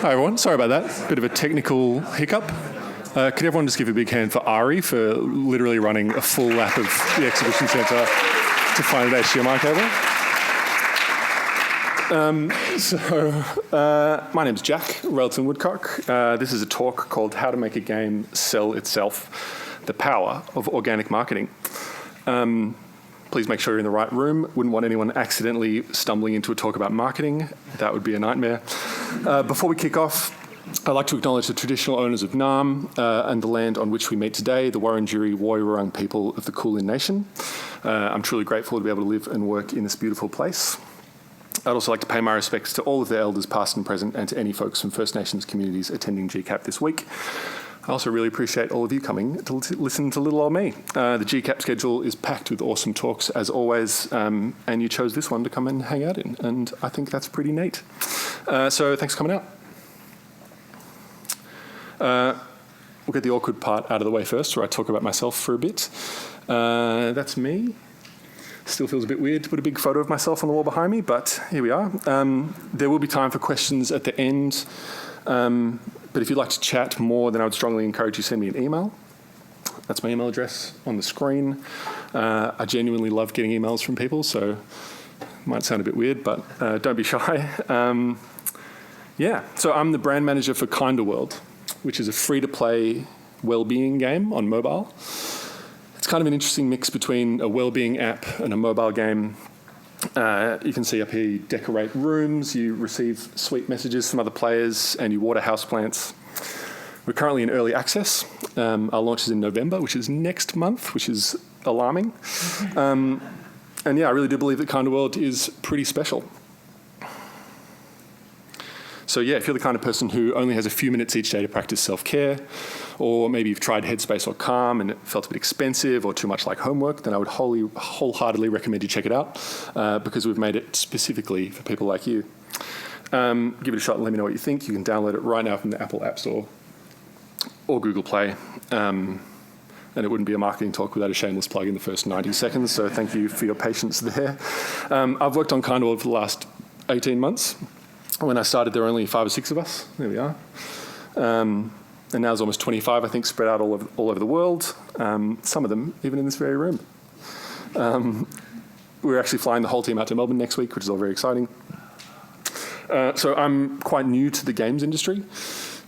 Hi everyone, sorry about that. Bit of a technical hiccup. Could everyone just give a big hand for Ari for literally running a full lap of the exhibition centre to find an HDMI cable? My name's Jack, Railton-Woodcock. This is a talk called How to Make a Game Sell Itself, the Power of Organic Marketing. Please make sure you're in the right room. Wouldn't want anyone accidentally stumbling into a talk about marketing. That would be a nightmare. Before we kick off, I'd like to acknowledge the traditional owners of Naarm and the land on which we meet today, the Wurundjeri Woi-wurrung people of the Kulin Nation. I'm truly grateful to be able to live and work in this beautiful place. I'd also like to pay my respects to all of the elders past and present and to any folks from First Nations communities attending GCAP this week. I also really appreciate all of you coming to listen to little old me. The GCAP schedule is packed with awesome talks as always, and you chose this one to come and hang out in, and I think that's pretty neat. So thanks for coming out. We'll get the awkward part out of the way first, where I talk about myself for a bit. That's me. Still feels a bit weird to put a big photo of myself on the wall behind me, but here we are. There will be time for questions at the end. But if you'd like to chat more, then I would strongly encourage you to send me an email. That's my email address on the screen. I genuinely love getting emails from people, so it might sound a bit weird, but don't be shy. So I'm the brand manager for Kinda World, which is a free-to-play well-being game on mobile. It's kind of an interesting mix between a well-being app and a mobile game. You can see up here, you decorate rooms, you receive sweet messages from other players, and you water houseplants. We're currently in early access. Our launch is in November, which is next month, which is alarming. I really do believe that Kinda World is pretty special. So if you're the kind of person who only has a few minutes each day to practice self-care, or maybe you've tried Headspace or Calm and it felt a bit expensive or too much like homework, then I would wholeheartedly recommend you check it out because we've made it specifically for people like you. Give it a shot and let me know what you think. You can download it right now from the Apple App Store or Google Play. And it wouldn't be a marketing talk without a shameless plug in the first 90 seconds, so thank you for your patience there. I've worked on Kinda World for the last 18 months. When I started, there were only 5 or 6 of us. There we are. And now there's almost 25, I think, spread out all over the world. Some of them even in this very room. We're actually flying the whole team out to Melbourne next week, which is all very exciting. So I'm quite new to the games industry.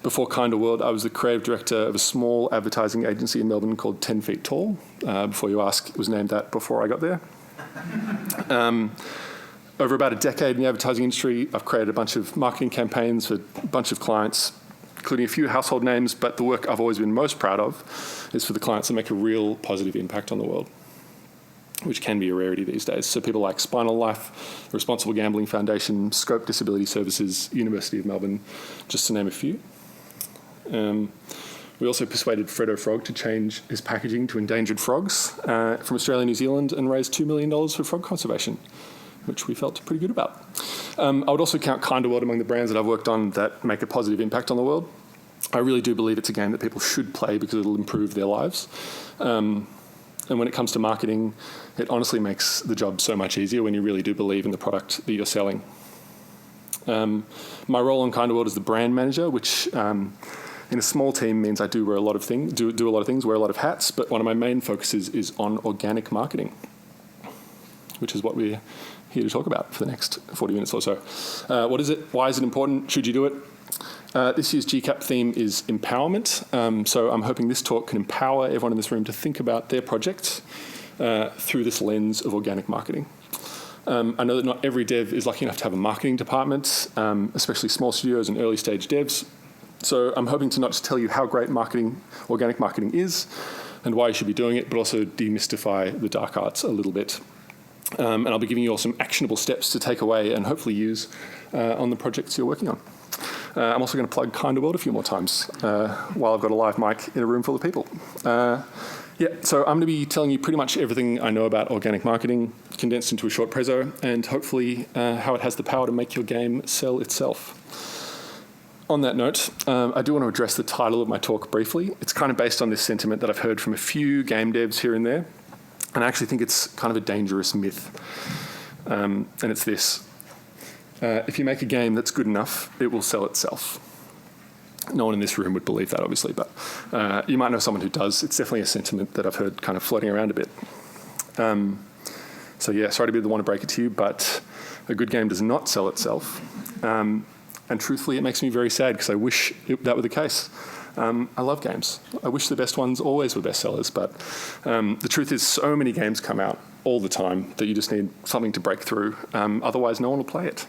Before Kinda World, I was the creative director of a small advertising agency in Melbourne called 10 Feet Tall. Before you ask, it was named that before I got there. Over about a decade in the advertising industry, I've created a bunch of marketing campaigns for a bunch of clients, including a few household names, but the work I've always been most proud of is for the clients that make a real positive impact on the world, which can be a rarity these days. So people like Spinal Life, the Responsible Gambling Foundation, Scope Disability Services, University of Melbourne, just to name a few. We also persuaded Freddo Frog to change his packaging to endangered frogs from Australia and New Zealand and raise $2 million for frog conservation, which we felt pretty good about. I would also count Kinda World among the brands that I've worked on that make a positive impact on the world. I really do believe it's a game that people should play because it'll improve their lives. And when it comes to marketing, it honestly makes the job so much easier when you really do believe in the product that you're selling. My role on Kinda World is the brand manager, which in a small team means I do wear a lot of things, do a lot of things, wear a lot of hats, but one of my main focuses is on organic marketing, which is what we're here to talk about for the next 40 minutes or so. What is it? Why is it important? Should you do it? This year's GCAP theme is empowerment. So I'm hoping this talk can empower everyone in this room to think about their projects through this lens of organic marketing. I know that not every dev is lucky enough to have a marketing department, especially small studios and early stage devs. So I'm hoping to not just tell you how great organic marketing is and why you should be doing it, but also demystify the dark arts a little bit. And I'll be giving you all some actionable steps to take away and hopefully use on the projects you're working on. I'm also going to plug Kinda World a few more times while I've got a live mic in a room full of people. So I'm going to be telling you pretty much everything I know about organic marketing, condensed into a short prezzo, and hopefully how it has the power to make your game sell itself. On that note, I do want to address the title of my talk briefly. It's kind of based on this sentiment that I've heard from a few game devs here and there. And I actually think it's kind of a dangerous myth. And it's this. If you make a game that's good enough, it will sell itself. No one in this room would believe that, obviously, but you might know someone who does. It's definitely a sentiment that I've heard kind of floating around a bit. So yeah, sorry to be the one to break it to you, but a good game does not sell itself. And truthfully, it makes me very sad because I wish that were the case. I love games. I wish the best ones always were bestsellers, but the truth is so many games come out all the time that you just need something to break through. Otherwise, no one will play it.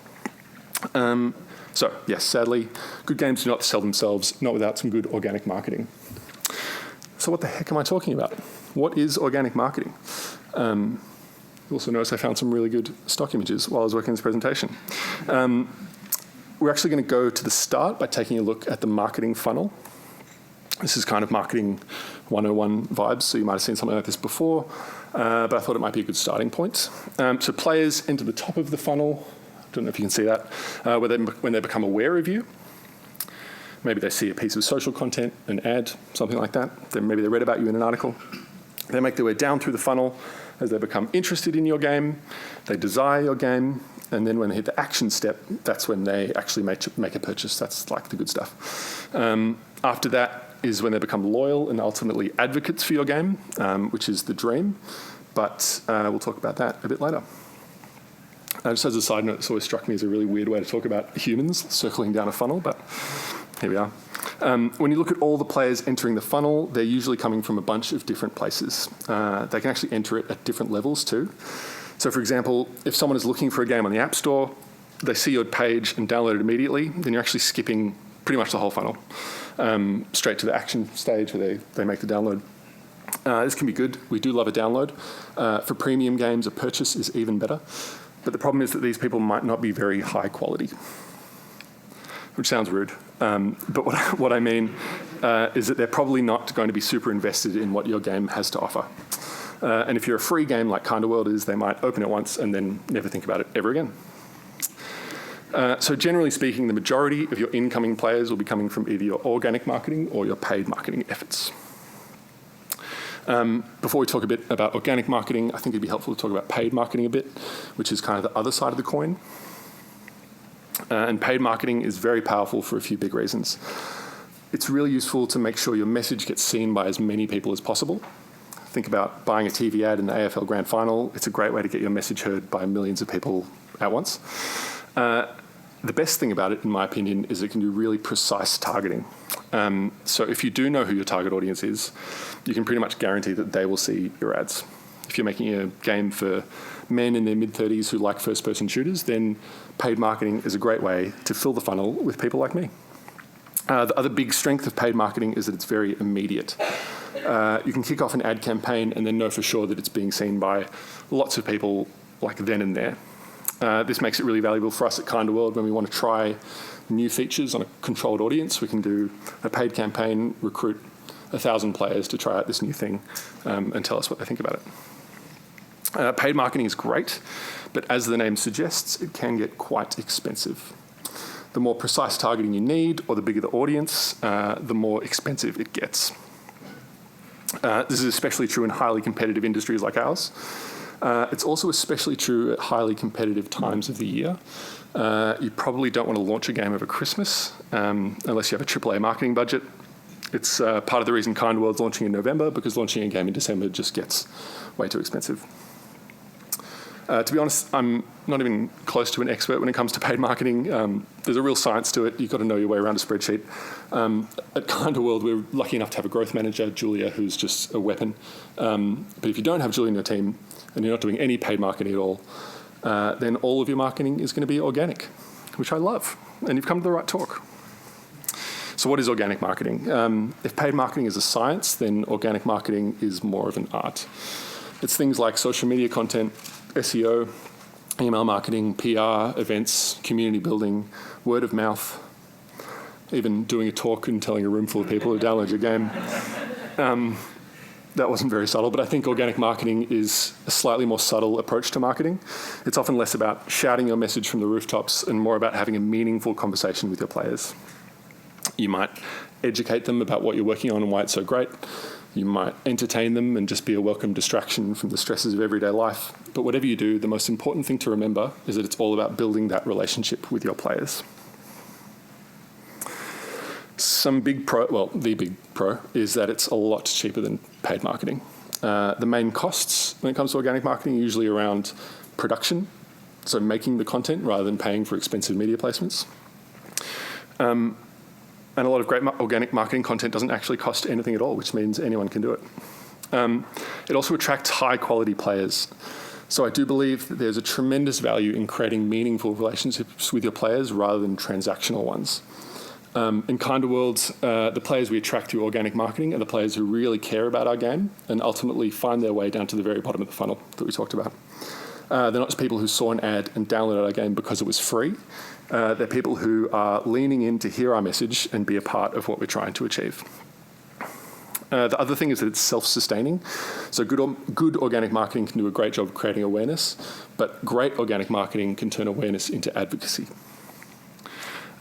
So, yes, sadly, good games do not sell themselves, not without some good organic marketing. So what the heck am I talking about? What is organic marketing? You also notice I found some really good stock images while I was working on this presentation. We're actually going to go to the start by taking a look at the marketing funnel. This is kind of marketing 101 vibes, so you might have seen something like this before, but I thought it might be a good starting point. So players enter the top of the funnel. I don't know if you can see that, when they become aware of you. Maybe they see a piece of social content, an ad, something like that. Then maybe they read about you in an article. They make their way down through the funnel as they become interested in your game. They desire your game. And then when they hit the action step, that's when they actually make a purchase. That's like the good stuff. After that is when they become loyal and ultimately advocates for your game, which is the dream. But we'll talk about that a bit later. Just as a side note, this always struck me as a really weird way to talk about humans circling down a funnel, but here we are. When you look at all the players entering the funnel, they're usually coming from a bunch of different places. They can actually enter it at different levels too. So for example, if someone is looking for a game on the App Store, they see your page and download it immediately, then you're actually skipping pretty much the whole funnel, straight to the action stage where they make the download. This can be good. We do love a download. For premium games, a purchase is even better. But the problem is that these people might not be very high quality, which sounds rude. But what I mean is that they're probably not going to be super invested in what your game has to offer. And if you're a free game like Kinda World is, they might open it once and then never think about it ever again. So generally speaking, the majority of your incoming players will be coming from either your organic marketing or your paid marketing efforts. Before we talk a bit about organic marketing, I think it'd be helpful to talk about paid marketing a bit, which is kind of the other side of the coin. And paid marketing is very powerful for a few big reasons. It's really useful to make sure your message gets seen by as many people as possible. Think about buying a TV ad in the AFL Grand Final. It's a great way to get your message heard by millions of people at once. The best thing about it, in my opinion, is it can do really precise targeting. So if you do know who your target audience is, you can pretty much guarantee that they will see your ads. If you're making a game for men in their mid-30s who like first-person shooters, then paid marketing is a great way to fill the funnel with people like me. The other big strength of paid marketing is that it's very immediate. You can kick off an ad campaign and then know for sure that it's being seen by lots of people like then and there. This makes it really valuable for us at Kinda World when we want to try new features on a controlled audience. We can do a paid campaign, recruit 1,000 players to try out this new thing and tell us what they think about it. Paid marketing is great, but as the name suggests, it can get quite expensive. The more precise targeting you need, or the bigger the audience, the more expensive it gets. This is especially true in highly competitive industries like ours. It's also especially true at highly competitive times of the year. You probably don't want to launch a game over Christmas unless you have a AAA marketing budget. It's part of the reason Kinda World's launching in November, because launching a game in December just gets way too expensive. To be honest, I'm not even close to an expert when it comes to paid marketing. There's a real science to it. You've got to know your way around a spreadsheet. At Kinda World, we're lucky enough to have a growth manager, Julia, who's just a weapon. But if you don't have Julia in your team and you're not doing any paid marketing at all, then all of your marketing is going to be organic, which I love. And you've come to the right talk. So what is organic marketing? If paid marketing is a science, then organic marketing is more of an art. It's things like social media content, SEO, email marketing, PR, events, community building, word of mouth, even doing a talk and telling a room full of people to download your game. That wasn't very subtle, but I think organic marketing is a slightly more subtle approach to marketing. It's often less about shouting your message from the rooftops and more about having a meaningful conversation with your players. You might educate them about what you're working on and why it's so great. You might entertain them and just be a welcome distraction from the stresses of everyday life. But whatever you do, the most important thing to remember is that it's all about building that relationship with your players. The big pro is that it's a lot cheaper than paid marketing. The main costs when it comes to organic marketing are usually around production, so making the content rather than paying for expensive media placements. And a lot of great organic marketing content doesn't actually cost anything at all, which means anyone can do it. It also attracts high-quality players. So I do believe that there's a tremendous value in creating meaningful relationships with your players rather than transactional ones. In Kinda Worlds, the players we attract through organic marketing are the players who really care about our game and ultimately find their way down to the very bottom of the funnel that we talked about. They're not just people who saw an ad and downloaded our game because it was free. They're people who are leaning in to hear our message and be a part of what we're trying to achieve. The other thing is that it's self-sustaining. So good organic marketing can do a great job of creating awareness, but great organic marketing can turn awareness into advocacy.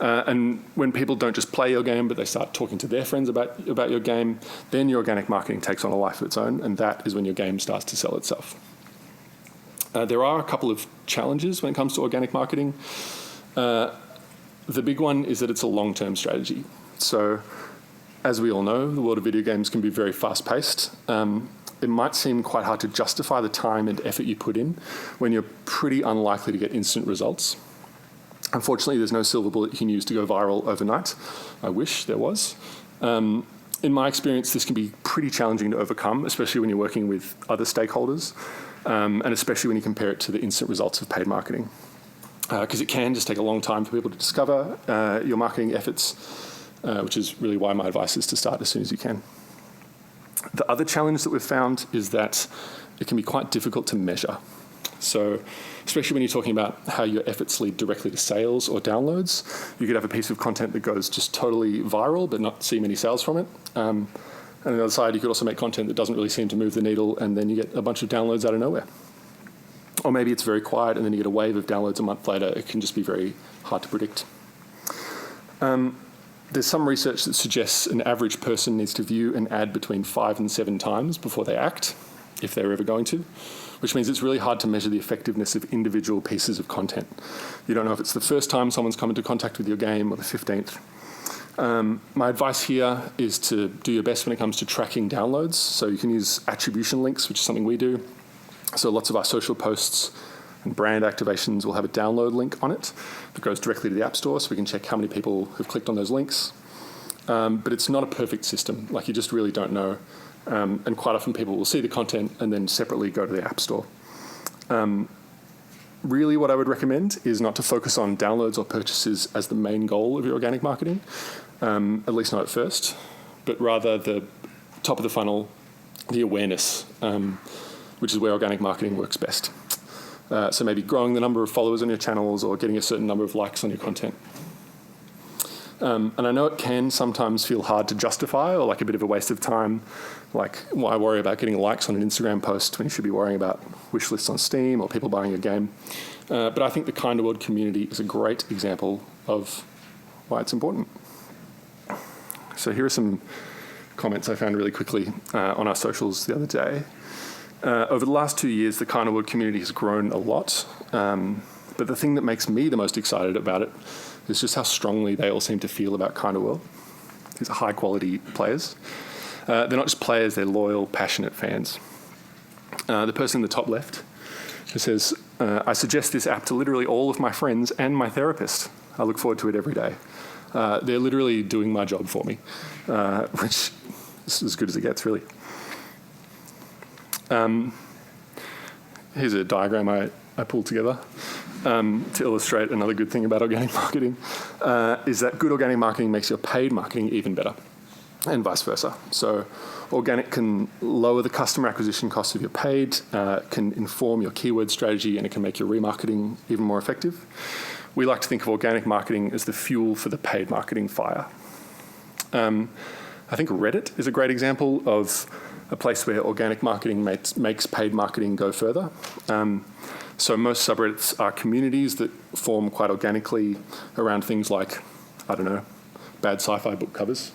And when people don't just play your game, but they start talking to their friends about your game, then your organic marketing takes on a life of its own, and that is when your game starts to sell itself. There are a couple of challenges when it comes to organic marketing. The big one is that it's a long-term strategy. So, as we all know, the world of video games can be very fast-paced. It might seem quite hard to justify the time and effort you put in when you're pretty unlikely to get instant results. Unfortunately, there's no silver bullet you can use to go viral overnight. I wish there was. In my experience, this can be pretty challenging to overcome, especially when you're working with other stakeholders, and especially when you compare it to the instant results of paid marketing. Because it can just take a long time for people to discover your marketing efforts, which is really why my advice is to start as soon as you can. The other challenge that we've found is that it can be quite difficult to measure. So, especially when you're talking about how your efforts lead directly to sales or downloads, you could have a piece of content that goes just totally viral but not see many sales from it. And on the other side, you could also make content that doesn't really seem to move the needle, and then you get a bunch of downloads out of nowhere. Or maybe it's very quiet and then you get a wave of downloads a month later. It can just be very hard to predict. There's some research that suggests an average person needs to view an ad between 5 and 7 times before they act, if they're ever going to, which means it's really hard to measure the effectiveness of individual pieces of content. You don't know if it's the first time someone's come into contact with your game or the 15th. My advice here is to do your best when it comes to tracking downloads. So you can use attribution links, which is something we do. So lots of our social posts and brand activations will have a download link on it that goes directly to the App Store, so we can check how many people have clicked on those links. But it's not a perfect system. Like, you just really don't know. And quite often people will see the content and then separately go to the App Store. Really what I would recommend is not to focus on downloads or purchases as the main goal of your organic marketing, at least not at first, but rather the top of the funnel, the awareness, which is where organic marketing works best. So maybe growing the number of followers on your channels or getting a certain number of likes on your content. And I know it can sometimes feel hard to justify or like a bit of a waste of time. Like, why worry about getting likes on an Instagram post when you should be worrying about wish lists on Steam or people buying your game? But I think the Kinda World community is a great example of why it's important. So here are some comments I found really quickly on our socials the other day. Over the last 2 years, the Kinda World community has grown a lot. But the thing that makes me the most excited about it is just how strongly they all seem to feel about Kinda World. These are high-quality players. They're not just players, they're loyal, passionate fans. The person in the top left who says, I suggest this app to literally all of my friends and my therapist. I look forward to it every day. They're literally doing my job for me, which is as good as it gets, really. Here's a diagram I pulled together to illustrate another good thing about organic marketing, is that good organic marketing makes your paid marketing even better, and vice versa. So organic can lower the customer acquisition costs of your paid, can inform your keyword strategy, and it can make your remarketing even more effective. We like to think of organic marketing as the fuel for the paid marketing fire. I think Reddit is a great example of a place where organic marketing makes paid marketing go further. So most subreddits are communities that form quite organically around things like, I don't know, bad sci-fi book covers.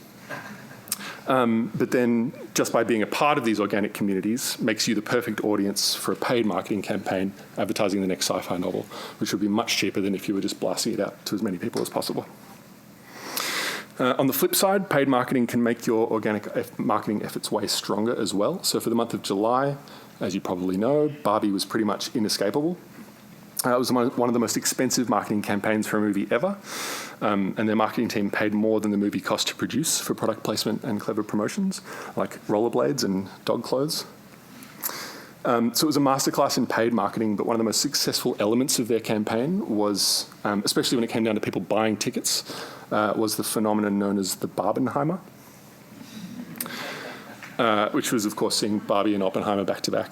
But then just by being a part of these organic communities makes you the perfect audience for a paid marketing campaign advertising the next sci-fi novel, which would be much cheaper than if you were just blasting it out to as many people as possible. On the flip side, paid marketing can make your organic marketing efforts way stronger as well. So for the month of July, as you probably know, Barbie was pretty much inescapable. It was one of the most expensive marketing campaigns for a movie ever, and their marketing team paid more than the movie cost to produce for product placement and clever promotions, like rollerblades and dog clothes. So it was a masterclass in paid marketing, but one of the most successful elements of their campaign was, especially when it came down to people buying tickets, was the phenomenon known as the Barbenheimer, which was, of course, seeing Barbie and Oppenheimer back to back.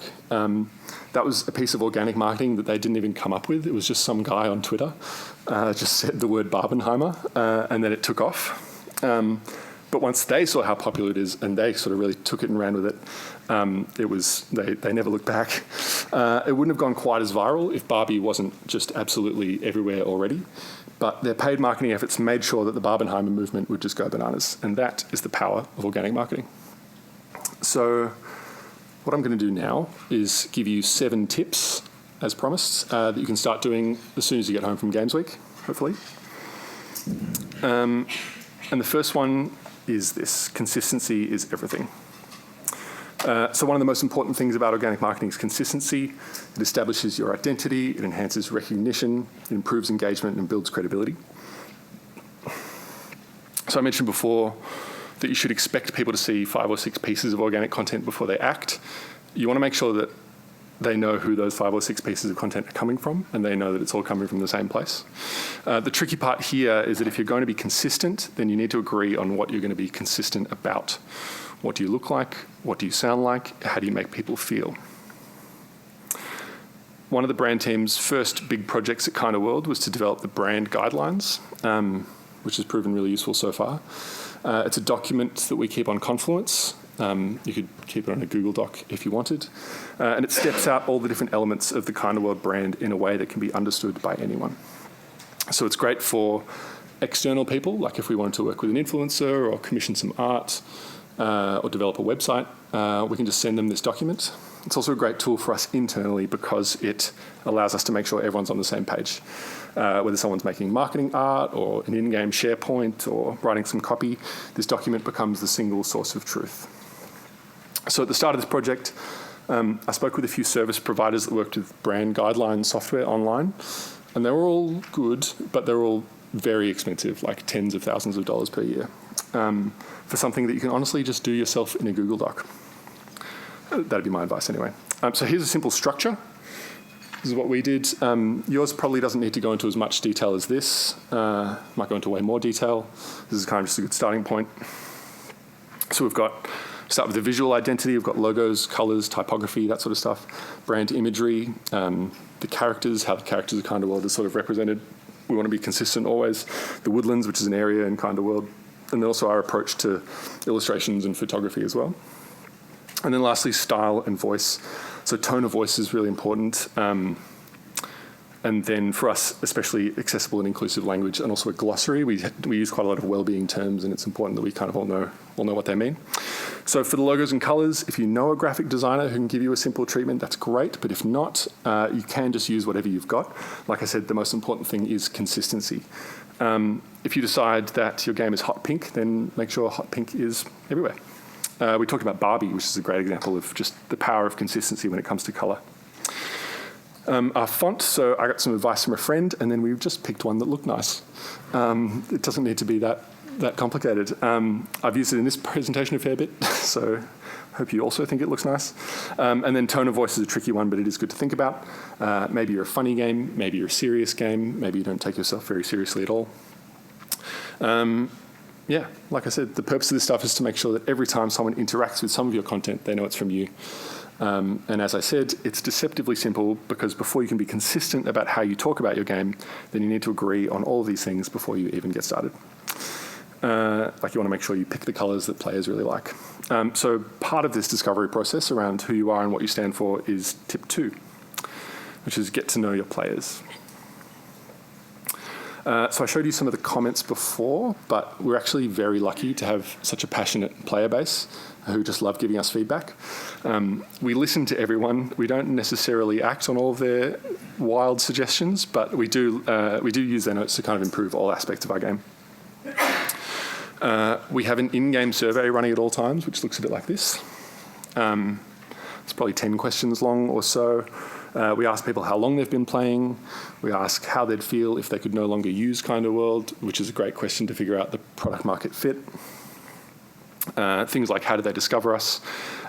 That was a piece of organic marketing that they didn't even come up with. It was just some guy on Twitter just said the word Barbenheimer, and then it took off. But once they saw how popular it is, and they sort of really took it and ran with it, they never looked back. It wouldn't have gone quite as viral if Barbie wasn't just absolutely everywhere already. But their paid marketing efforts made sure that the Barbenheimer movement would just go bananas, and that is the power of organic marketing. So what I'm going to do now is give you 7 tips, as promised, that you can start doing as soon as you get home from Games Week, hopefully. And the first one is this: consistency is everything. So one of the most important things about organic marketing is consistency. It establishes your identity, it enhances recognition, it improves engagement, and builds credibility. So I mentioned before that you should expect people to see 5 or 6 pieces of organic content before they act. You want to make sure that they know who those 5 or 6 pieces of content are coming from, and they know that it's all coming from the same place. The tricky part here is that if you're going to be consistent, then you need to agree on what you're going to be consistent about. What do you look like? What do you sound like? How do you make people feel? One of the brand team's first big projects at Kinda World was to develop the brand guidelines, which has proven really useful so far. It's a document that we keep on Confluence. You could keep it on a Google Doc if you wanted. And it steps out all the different elements of the Kinda World brand in a way that can be understood by anyone. So it's great for external people, like if we wanted to work with an influencer or commission some art or develop a website, we can just send them this document. It's also a great tool for us internally because it allows us to make sure everyone's on the same page. Whether someone's making marketing art or an in-game SharePoint or writing some copy, this document becomes the single source of truth. So at the start of this project, I spoke with a few service providers that worked with brand guideline software online, and they were all good, but they're all very expensive, like tens of thousands of dollars per year, for something that you can honestly just do yourself in a Google Doc. That'd be my advice anyway. So here's a simple structure. This is what we did. Yours probably doesn't need to go into as much detail as this. Might go into way more detail. This is kind of just a good starting point. So we've got, start with the visual identity. We've got logos, colors, typography, that sort of stuff. Brand imagery, the characters, how the characters of Kinda World is sort of represented. We want to be consistent always. The woodlands, which is an area in Kinda World. And then also our approach to illustrations and photography as well. And then lastly, style and voice. So tone of voice is really important. And then for us, especially accessible and inclusive language, and also a glossary. We use quite a lot of well-being terms, and it's important that we kind of all know what they mean. So for the logos and colors, if you know a graphic designer who can give you a simple treatment, that's great. But if not, you can just use whatever you've got. Like I said, the most important thing is consistency. If you decide that your game is hot pink, then make sure hot pink is everywhere. We talked about Barbie, which is a great example of just the power of consistency when it comes to color. Our font, so I got some advice from a friend, and then we've just picked one that looked nice. It doesn't need to be that complicated. I've used it in this presentation a fair bit, so hope you also think it looks nice. And then tone of voice is a tricky one, but it is good to think about. Maybe you're a funny game, maybe you're a serious game, maybe you don't take yourself very seriously at all. Yeah, like I said, the purpose of this stuff is to make sure that every time someone interacts with some of your content, they know it's from you. And as I said, it's deceptively simple because before you can be consistent about how you talk about your game, then you need to agree on all of these things before you even get started. Like you want to make sure you pick the colors that players really like. So part of this discovery process around who you are and what you stand for is tip 2, which is get to know your players. So I showed you some of the comments before, but we're actually very lucky to have such a passionate player base who just love giving us feedback. We listen to everyone. We don't necessarily act on all of their wild suggestions, but we do use their notes to kind of improve all aspects of our game. We have an in-game survey running at all times, which looks a bit like this. It's probably 10 questions long or so. We ask people how long they've been playing. We ask how they'd feel if they could no longer use Kinda World, which is a great question to figure out the product market fit. Things like how did they discover us?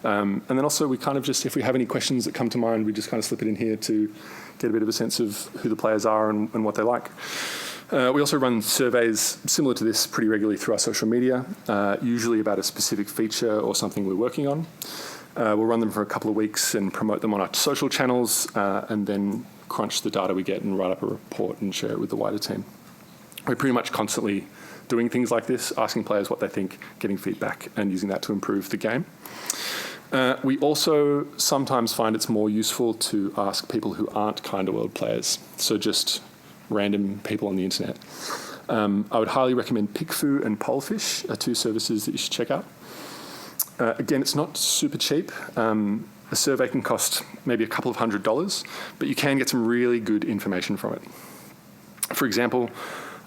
And then also we kind of just, if we have any questions that come to mind, we just kind of slip it in here to get a bit of a sense of who the players are and what they like. We also run surveys similar to this pretty regularly through our social media, usually about a specific feature or something we're working on. We'll run them for a couple of weeks and promote them on our social channels, and then crunch the data we get and write up a report and share it with the wider team. We're pretty much constantly doing things like this, asking players what they think, getting feedback, and using that to improve the game. We also sometimes find it's more useful to ask people who aren't Kinda World players, so just random people on the internet. I would highly recommend PickFu and Polefish are two services that you should check out. Again, it's not super cheap. A survey can cost maybe a couple of $100, but you can get some really good information from it. For example,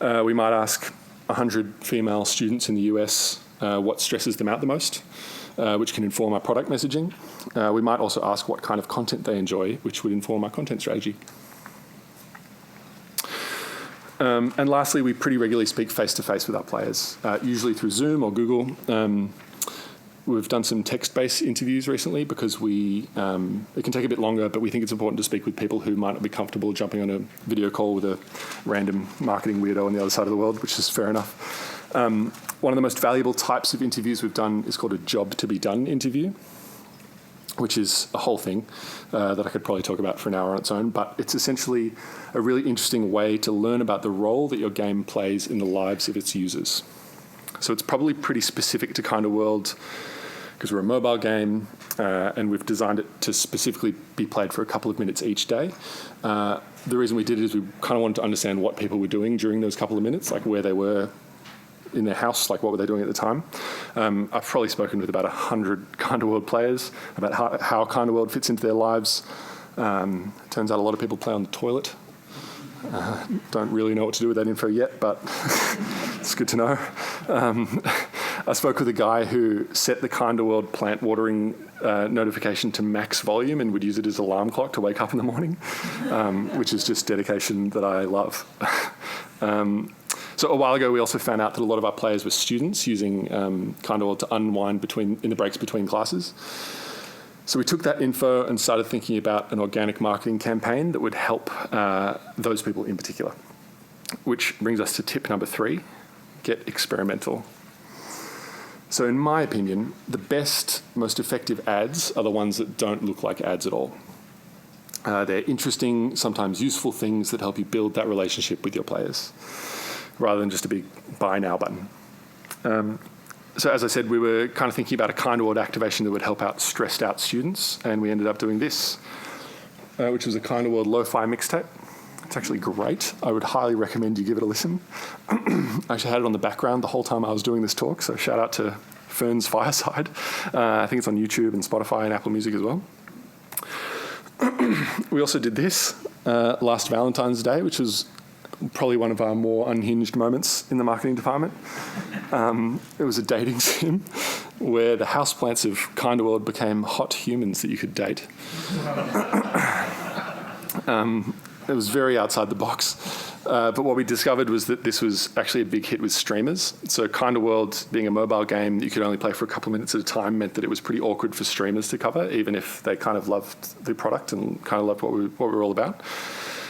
we might ask 100 female students in the US what stresses them out the most, which can inform our product messaging. We might also ask what kind of content they enjoy, which would inform our content strategy. And lastly, we pretty regularly speak face-to-face with our players, usually through Zoom or Google. We've done some text-based interviews recently because it can take a bit longer, but we think it's important to speak with people who might not be comfortable jumping on a video call with a random marketing weirdo on the other side of the world, which is fair enough. One of the most valuable types of interviews we've done is called a job to be done interview, which is a whole thing that I could probably talk about for an hour on its own, but it's essentially a really interesting way to learn about the role that your game plays in the lives of its users. So it's probably pretty specific to Kinda World because we're a mobile game and we've designed it to specifically be played for a couple of minutes each day. The reason we did it is we kind of wanted to understand what people were doing during those couple of minutes, like where they were in their house, like what were they doing at the time. I've probably spoken with about 100 Kinda World players about how Kinda World fits into their lives. Turns out a lot of people play on the toilet. Don't really know what to do with that info yet, but it's good to know. I spoke with a guy who set the Kinda World plant watering notification to max volume and would use it as an alarm clock to wake up in the morning, which is just dedication that I love. So a while ago, we also found out that a lot of our players were students using Kinda World to unwind in the breaks between classes. So we took that info and started thinking about an organic marketing campaign that would help those people in particular. Which brings us to tip number 3, get experimental. So in my opinion, the best, most effective ads are the ones that don't look like ads at all. They're interesting, sometimes useful things that help you build that relationship with your players, rather than just a big buy now button. So as I said, we were kind of thinking about a Kinda World activation that would help out stressed out students, and we ended up doing this, which was a Kinda World lo-fi mixtape. It's actually great. I would highly recommend you give it a listen. I actually had it on the background the whole time I was doing this talk, so shout out to Fern's Fireside. I think it's on YouTube and Spotify and Apple Music as well. We also did this last Valentine's Day, which was probably one of our more unhinged moments in the marketing department. It was a dating sim where the houseplants of Kinda World became hot humans that you could date. It was very outside the box. But what we discovered was that this was actually a big hit with streamers. So Kinda World, being a mobile game that you could only play for a couple of minutes at a time, meant that it was pretty awkward for streamers to cover, even if they kind of loved the product and kind of loved what we were all about.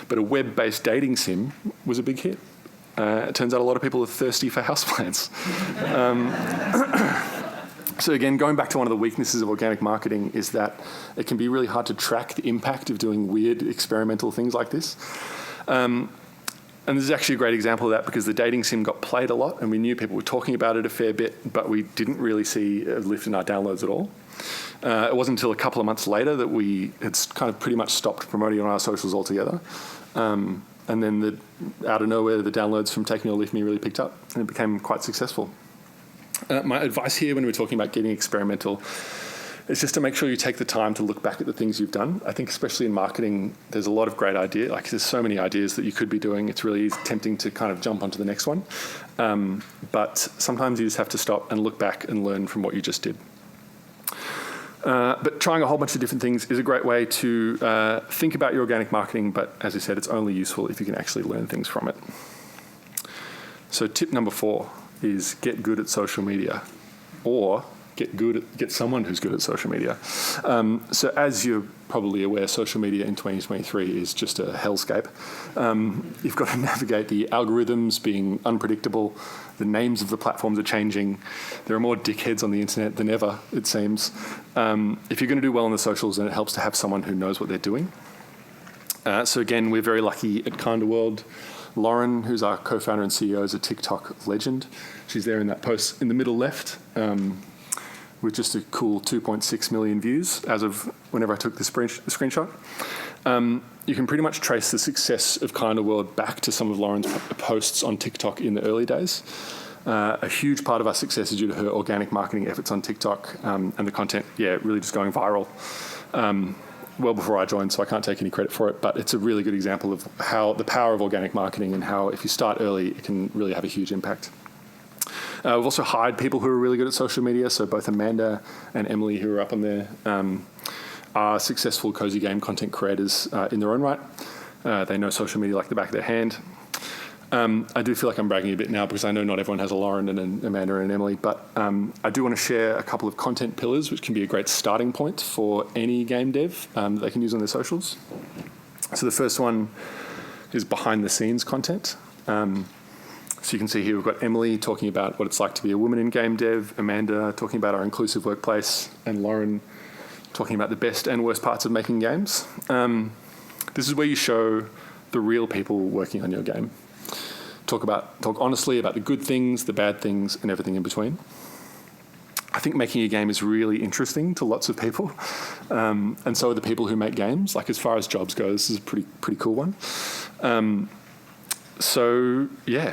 But a web-based dating sim was a big hit. It turns out a lot of people are thirsty for houseplants. So again, going back to one of the weaknesses of organic marketing is that it can be really hard to track the impact of doing weird experimental things like this. And this is actually a great example of that because the dating sim got played a lot and we knew people were talking about it a fair bit, but we didn't really see a lift in our downloads at all. It wasn't until a couple of months later that we had kind of pretty much stopped promoting on our socials altogether. And then out of nowhere, the downloads from Take Me or Leave Me really picked up and it became quite successful. My advice here when we're talking about getting experimental It's just to make sure you take the time to look back at the things you've done. I think especially in marketing, there's a lot of great ideas. Like there's so many ideas that you could be doing. It's really tempting to kind of jump onto the next one. But sometimes you just have to stop and look back and learn from what you just did. But trying a whole bunch of different things is a great way to think about your organic marketing, but as I said, it's only useful if you can actually learn things from it. So tip number 4 is get good at social media, or get someone who's good at social media. So as you're probably aware, social media in 2023 is just a hellscape. You've got to navigate the algorithms being unpredictable. The names of the platforms are changing. There are more dickheads on the internet than ever, it seems. If you're going to do well on the socials, then it helps to have someone who knows what they're doing. So again, we're very lucky at Kinda World. Lauren, who's our co-founder and CEO, is a TikTok legend. She's there in that post in the middle left, with just a cool 2.6 million views as of whenever I took the screenshot. You can pretty much trace the success of Kinda World back to some of Lauren's posts on TikTok in the early days. A huge part of our success is due to her organic marketing efforts on TikTok, and the content, really just going viral. Well before I joined, so I can't take any credit for it, but it's a really good example of how the power of organic marketing and how if you start early, it can really have a huge impact. We've also hired people who are really good at social media, so both Amanda and Emily, who are up on there, are successful cozy game content creators in their own right. They know social media like the back of their hand. I do feel like I'm bragging a bit now because I know not everyone has a Lauren and an Amanda and an Emily, but I do want to share a couple of content pillars which can be a great starting point for any game dev that they can use on their socials. So the first one is behind the scenes content. So you can see here we've got Emily talking about what it's like to be a woman in game dev, Amanda talking about our inclusive workplace, and Lauren talking about the best and worst parts of making games. This is where you show the real people working on your game. Talk honestly about the good things, the bad things, and everything in between. I think making a game is really interesting to lots of people, and so are the people who make games. Like as far as jobs go, this is a pretty cool one. So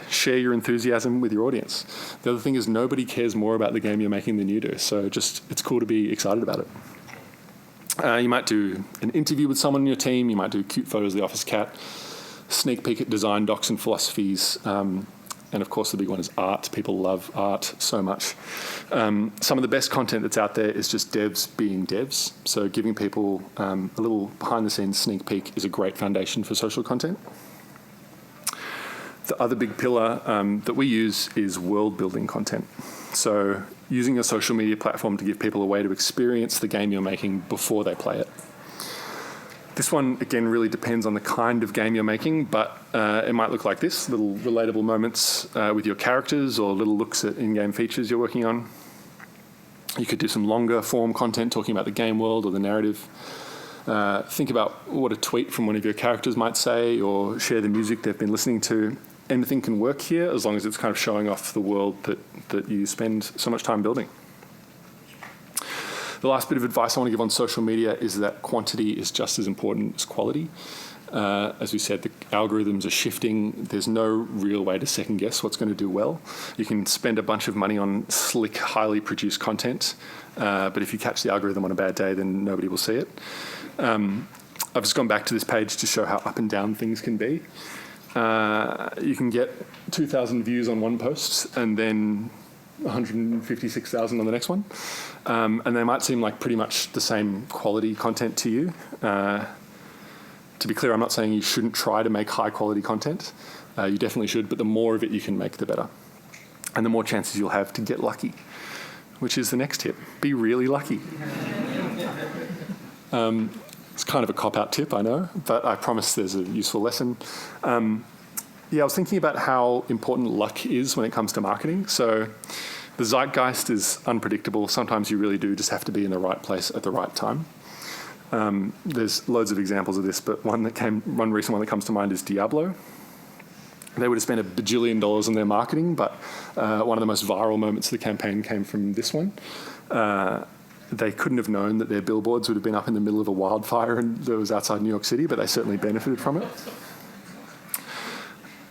share your enthusiasm with your audience. The other thing is nobody cares more about the game you're making than you do, so it's cool to be excited about it. You might do an interview with someone in your team, you might do cute photos of the office cat, sneak peek at design docs and philosophies, and of course the big one is art. People love art so much. Some of the best content that's out there is just devs being devs, so giving people a little behind the scenes sneak peek is a great foundation for social content. The other big pillar that we use is world building content. So using a social media platform to give people a way to experience the game you're making before they play it. This one, again, really depends on the kind of game you're making, but it might look like this, little relatable moments with your characters or little looks at in-game features you're working on. You could do some longer form content talking about the game world or the narrative. Think about what a tweet from one of your characters might say, or share the music they've been listening to. Anything can work here as long as it's kind of showing off the world that you spend so much time building. The last bit of advice I want to give on social media is that quantity is just as important as quality. As we said, the algorithms are shifting. There's no real way to second guess what's going to do well. You can spend a bunch of money on slick, highly produced content, but if you catch the algorithm on a bad day, then nobody will see it. I've just gone back to this page to show how up and down things can be. You can get 2,000 views on one post and then 156,000 on the next one. And they might seem like pretty much the same quality content to you. To be clear, I'm not saying you shouldn't try to make high quality content. You definitely should, but the more of it you can make, the better. And the more chances you'll have to get lucky, which is the next tip. Be really lucky. It's kind of a cop-out tip, I know, but I promise there's a useful lesson. I was thinking about how important luck is when it comes to marketing. So the zeitgeist is unpredictable. Sometimes you really do just have to be in the right place at the right time. There's loads of examples of this, but one recent one that comes to mind is Diablo. They would have spent $1 bajillion on their marketing, but one of the most viral moments of the campaign came from this one. They couldn't have known that their billboards would have been up in the middle of a wildfire that was outside New York City, but they certainly benefited from it.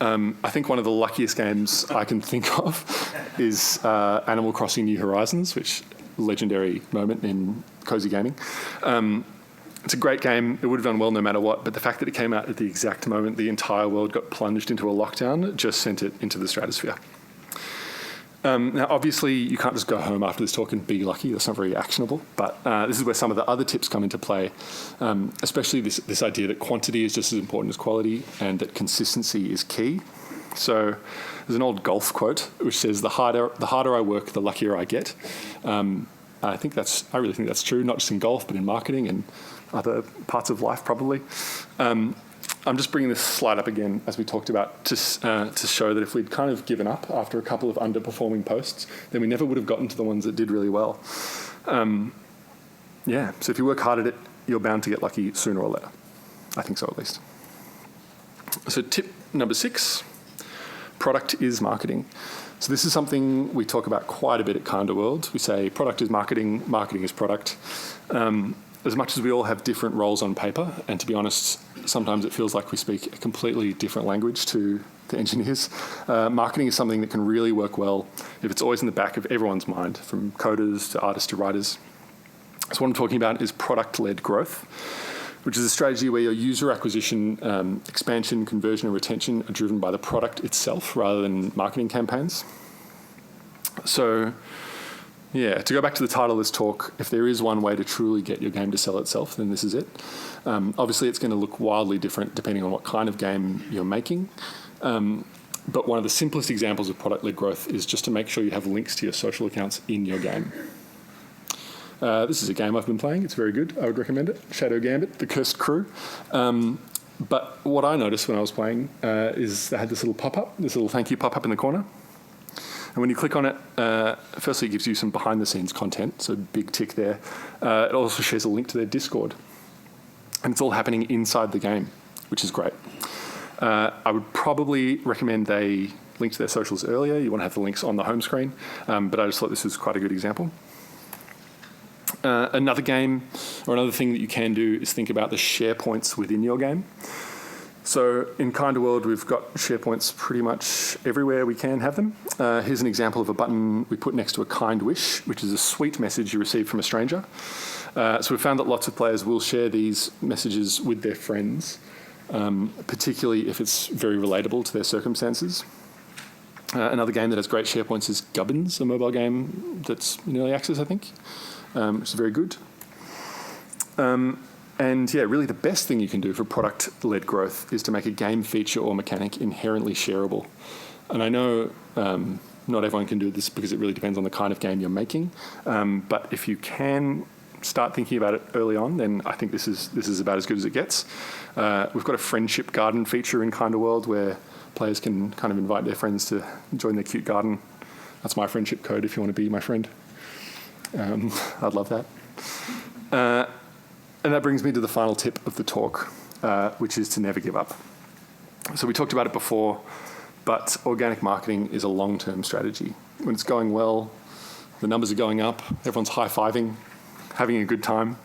I think one of the luckiest games I can think of is Animal Crossing New Horizons, which legendary moment in cozy gaming. It's a great game. It would have done well no matter what, but the fact that it came out at the exact moment the entire world got plunged into a lockdown just sent it into the stratosphere. Now, obviously, you can't just go home after this talk and be lucky. That's not very actionable. But this is where some of the other tips come into play, especially this idea that quantity is just as important as quality and that consistency is key. So there's an old golf quote which says, the harder I work, the luckier I get. I really think that's true, not just in golf, but in marketing and other parts of life probably. I'm just bringing this slide up again, as we talked about, to show that if we'd kind of given up after a couple of underperforming posts, then we never would have gotten to the ones that did really well. So if you work hard at it, you're bound to get lucky sooner or later. I think so, at least. So tip number 6, product is marketing. So this is something we talk about quite a bit at Kinda World. We say product is marketing, marketing is product. As much as we all have different roles on paper, and to be honest, sometimes it feels like we speak a completely different language to the engineers, marketing is something that can really work well if it's always in the back of everyone's mind, from coders to artists to writers. So what I'm talking about is product-led growth, which is a strategy where your user acquisition, expansion, conversion, and retention are driven by the product itself rather than marketing campaigns. So, to go back to the title of this talk, if there is one way to truly get your game to sell itself, then this is it. Obviously, it's going to look wildly different depending on what kind of game you're making. But one of the simplest examples of product-led growth is just to make sure you have links to your social accounts in your game. This is a game I've been playing. It's very good. I would recommend it. Shadow Gambit, The Cursed Crew. But what I noticed when I was playing is they had this little pop-up, this little thank you pop-up in the corner. And when you click on it, firstly, it gives you some behind-the-scenes content, so big tick there. It also shares a link to their Discord. And it's all happening inside the game, which is great. I would probably recommend they link to their socials earlier. You want to have the links on the home screen. But I just thought this was quite a good example. Another game, or another thing that you can do is think about the share points within your game. So in Kinda World, we've got SharePoints pretty much everywhere we can have them. Here's an example of a button we put next to a kind wish, which is a sweet message you receive from a stranger. So we've found that lots of players will share these messages with their friends, particularly if it's very relatable to their circumstances. Another game that has great SharePoints is Gubbins, a mobile game that's in early access, I think, which is very good. And really the best thing you can do for product-led growth is to make a game feature or mechanic inherently shareable. And I know not everyone can do this because it really depends on the kind of game you're making. But if you can start thinking about it early on, then I think this is about as good as it gets. We've got a friendship garden feature in Kinda World where players can kind of invite their friends to join their cute garden. That's my friendship code if you want to be my friend. I'd love that. And that brings me to the final tip of the talk, which is to never give up. So we talked about it before, but organic marketing is a long-term strategy. When it's going well, the numbers are going up, everyone's high-fiving, having a good time.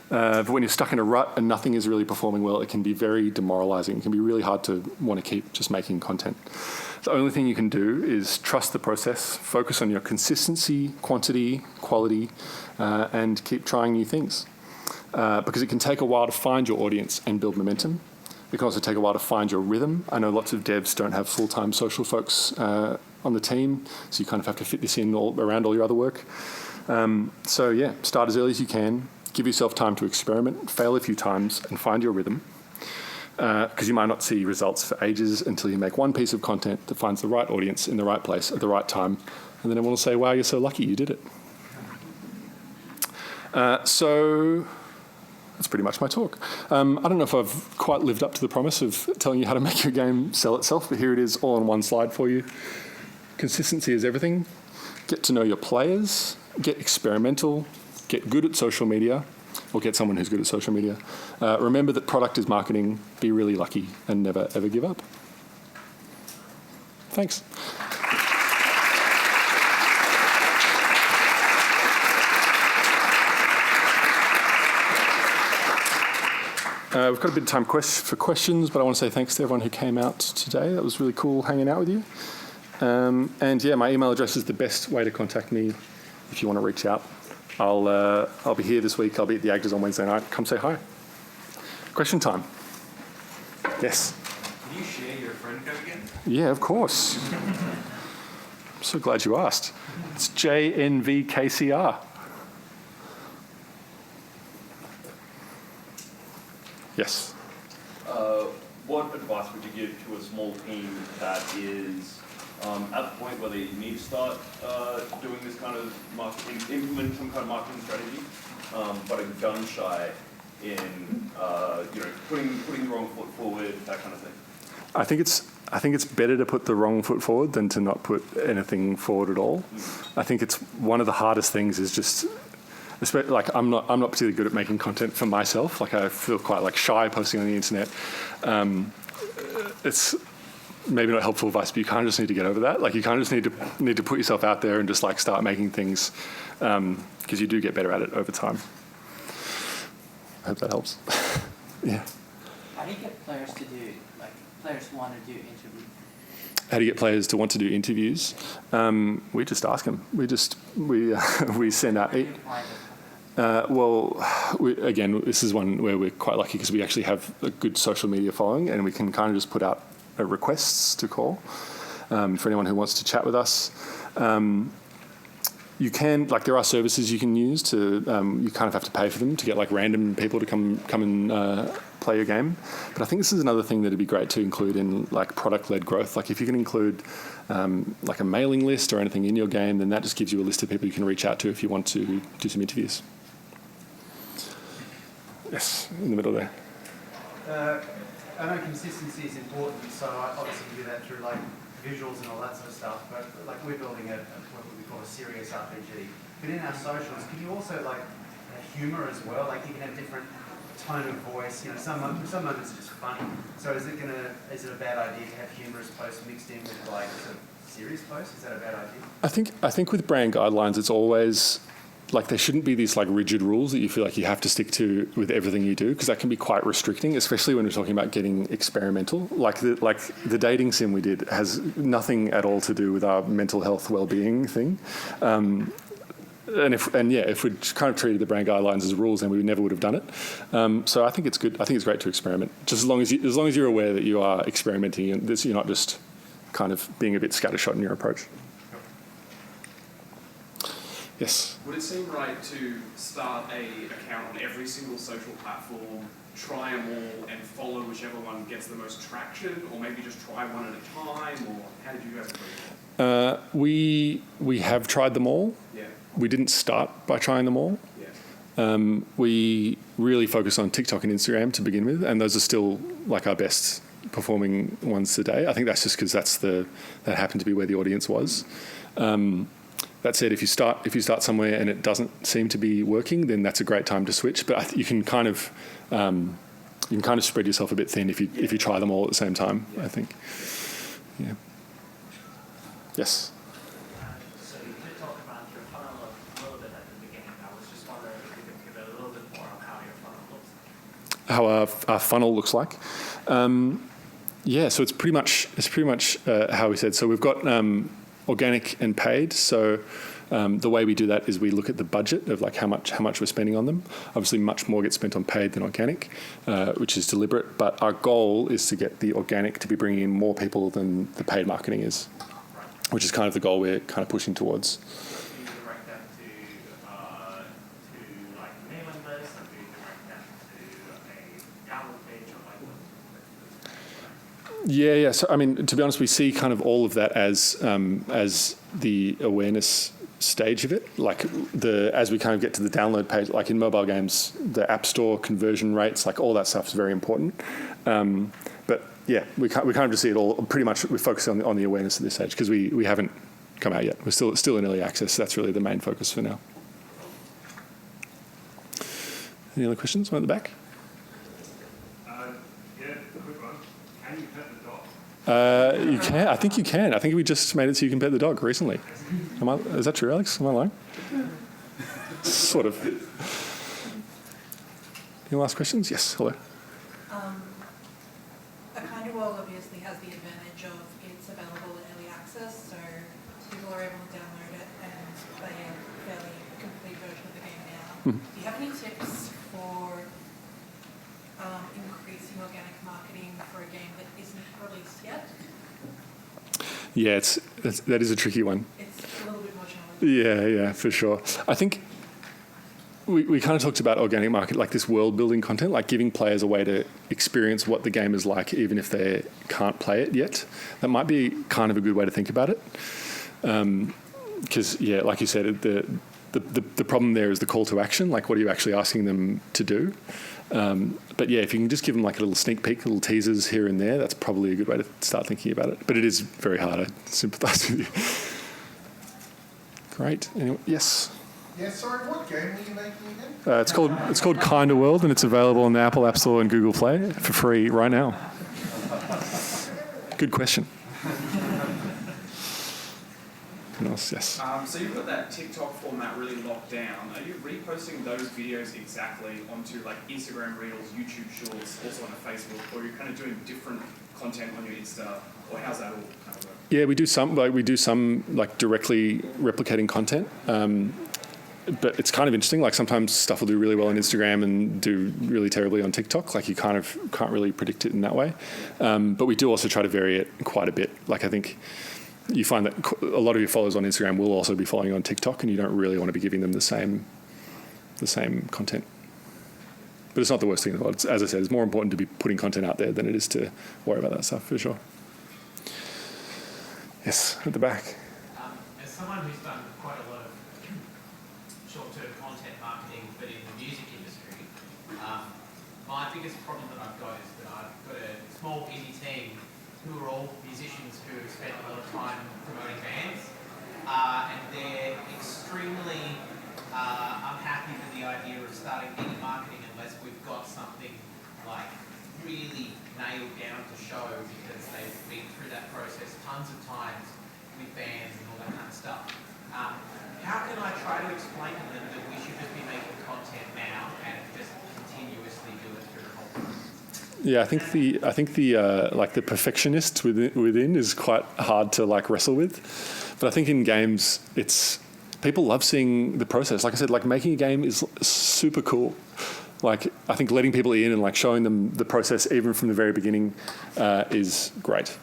But when you're stuck in a rut and nothing is really performing well, it can be very demoralizing. It can be really hard to want to keep just making content. The only thing you can do is trust the process, focus on your consistency, quantity, quality, and keep trying new things. Because it can take a while to find your audience and build momentum. It can also take a while to find your rhythm. I know lots of devs don't have full-time social folks on the team, so you kind of have to fit this in around all your other work. Start as early as you can. Give yourself time to experiment, fail a few times, and find your rhythm. Because you might not see results for ages until you make one piece of content that finds the right audience in the right place at the right time, and then everyone will say, wow, you're so lucky you did it. That's pretty much my talk. I don't know if I've quite lived up to the promise of telling you how to make your game sell itself, but here it is all on one slide for you. Consistency is everything. Get to know your players, get experimental, get good at social media, or get someone who's good at social media. Remember that product is marketing, be really lucky, and never ever give up. Thanks. We've got a bit of time for questions, but I want to say thanks to everyone who came out today. That was really cool hanging out with you. My email address is the best way to contact me if you want to reach out. I'll be here this week. I'll be at the AGES on Wednesday night. Come say hi. Question time. Yes? Can you share your friend code again? Yeah, of course. I'm so glad you asked. It's JNVKCR. Yes? What advice would you give to a small team that is at the point where they need to start doing this kind of marketing, implement some kind of marketing strategy, but are gun shy in putting the wrong foot forward, that kind of thing? I think it's better to put the wrong foot forward than to not put anything forward at all. I think it's one of the hardest things is just, like I'm not particularly good at making content for myself. Like I feel quite like shy posting on the internet. It's maybe not helpful advice, but you kind of just need to get over that. Like you kind of just need to put yourself out there and just like start making things, because you do get better at it over time. I hope that helps. Yeah. How do you get players to do, like, players who want to do interviews? How do you get players to want to do interviews? We just ask them. We send out. Again, this is one where we're quite lucky because we actually have a good social media following, and we can kind of just put out requests to call for anyone who wants to chat with us. You can, like, there are services you can use to, you kind of have to pay for them to get like random people to come and play your game. But I think this is another thing that'd be great to include in like product-led growth. Like if you can include like a mailing list or anything in your game, then that just gives you a list of people you can reach out to if you want to do some interviews. Yes, in the middle there. I know consistency is important, so I obviously do that through like visuals and all that sort of stuff, but like we're building what we call a serious RPG. But in our socials, can you also like have humour as well? Like you can have different tone of voice, you know, some moments are just funny. So is it a bad idea to have humorous posts mixed in with like sort of serious posts? Is that a bad idea? I think with brand guidelines, it's always like there shouldn't be these like rigid rules that you feel like you have to stick to with everything you do, because that can be quite restricting, especially when we're talking about getting experimental. Like the dating sim we did has nothing at all to do with our mental health well-being thing. If we'd kind of treated the brand guidelines as rules, then we never would have done it. So I think it's good. I think it's great to experiment, just as long as you're aware that you are experimenting and you're not just kind of being a bit scattershot in your approach. Yes. Would it seem right to start an account on every single social platform, try them all, and follow whichever one gets the most traction, or maybe just try one at a time, or how did you guys approach it? We have tried them all. Yeah. We didn't start by trying them all. Yeah. We really focus on TikTok and Instagram to begin with, and those are still like our best performing ones today. I think that's just because that happened to be where the audience was. That said, if you start somewhere and it doesn't seem to be working, then that's a great time to switch. But you can kind of spread yourself a bit thin if you try them all at the same time. Yeah. I think. Yeah. Yes. So you did talk about your funnel a little bit at the beginning. I was just wondering if you could give a little bit more on how your funnel looks. How our funnel looks like. So it's pretty much how we said. So we've got organic and paid. So the way we do that is we look at the budget of like how much we're spending on them. Obviously, much more gets spent on paid than organic, which is deliberate. But our goal is to get the organic to be bringing in more people than the paid marketing is, which is kind of the goal we're kind of pushing towards. Do you direct that to like a mailing list, or do you direct that to a download page, or like? Yeah. So I mean, to be honest, we see kind of all of that as the awareness stage of it. Like as we kind of get to the download page, like in mobile games, the app store conversion rates, like all that stuff is very important. But yeah, we kind of just see it all. Pretty much, we focus on the awareness at this stage because we haven't come out yet. We're still in early access. So that's really the main focus for now. Any other questions? One at the back. You can. I think you can. I think we just made it so you can pet the dog recently. Is that true, Alex? Am I lying? Sort of. Any last questions? Yes. Hello. A kind of world obviously has the advantage of it's available in early access, so people are able to download it and play it fairly Do you have any tips for increasing organic marketing for a game that isn't released yet? Yeah, that is a tricky one. It's a little bit more challenging. Yeah, for sure. I think we kind of talked about organic market, like this world building content, like giving players a way to experience what the game is like, even if they can't play it yet. That might be kind of a good way to think about it. Because, like you said, the problem there is the call to action. Like, what are you actually asking them to do? But yeah, if you can just give them like a little sneak peek, little teasers here and there, that's probably a good way to start thinking about it. But it is very hard. I sympathise with you. Great. Anyway, yes. Yeah, sorry, what game were you making again? It's called Kinda World, and it's available on the Apple App Store and Google Play for free right now. Good question. Anyone else? Yes. So you've got that TikTok format really locked down. Are you reposting those videos exactly onto like Instagram Reels, YouTube Shorts, also on Facebook, or are you kind of doing different content on your Insta, or how's that all kind of work? Yeah, we do some directly replicating content. But it's kind of interesting. Like sometimes stuff will do really well on Instagram and do really terribly on TikTok. Like you kind of can't really predict it in that way. But we do also try to vary it quite a bit. Like I think you find that a lot of your followers on Instagram will also be following on TikTok, and you don't really want to be giving them the same content. But it's not the worst thing in the world. As I said, it's more important to be putting content out there than it is to worry about that stuff, for sure. Yes, at the back. As someone who's done quite a lot of short-term content marketing, but in the music industry, my biggest problem that I've got is that I've got a small indie team who are all musicians who have spent a lot of time promoting bands, and they're extremely unhappy with the idea of starting any marketing unless we've got something like really nailed down to show, because they've been through that process tons of times with bands and all that kind of stuff. How can I try to explain to them that we should just be making content now and just continuously do it through the whole process? Yeah, I think the like the perfectionist within is quite hard to like wrestle with, but I think in games people love seeing the process. Like I said, like making a game is super cool. Like I think letting people in and like showing them the process even from the very beginning is great.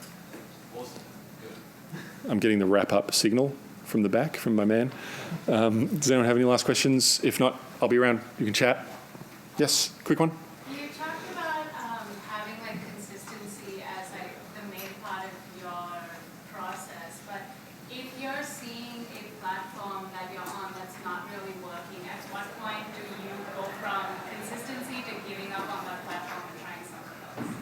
Awesome. Good. I'm getting the wrap up signal from the back from my man. Does anyone have any last questions? If not, I'll be around. You can chat. Yes, quick one. You talked about having like consistency as like the main part of your process, but if you're seeing a platform that you're on that's not really working, at what point do you go from consistency to giving up on that platform and trying something else?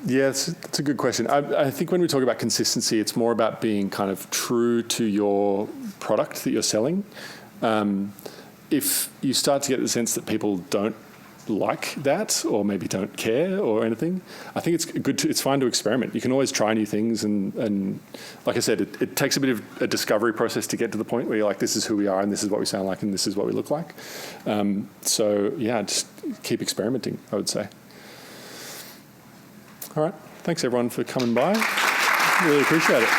Yeah, that's a good question. I think when we talk about consistency, it's more about being kind of true to your product that you're selling. If you start to get the sense that people don't like that, or maybe don't care or anything, I think it's fine to experiment. You can always try new things, and like I said, it takes a bit of a discovery process to get to the point where you're like, this is who we are, and this is what we sound like, and this is what we look like. So yeah, just keep experimenting, I would say. All right, thanks everyone for coming by. Really appreciate it.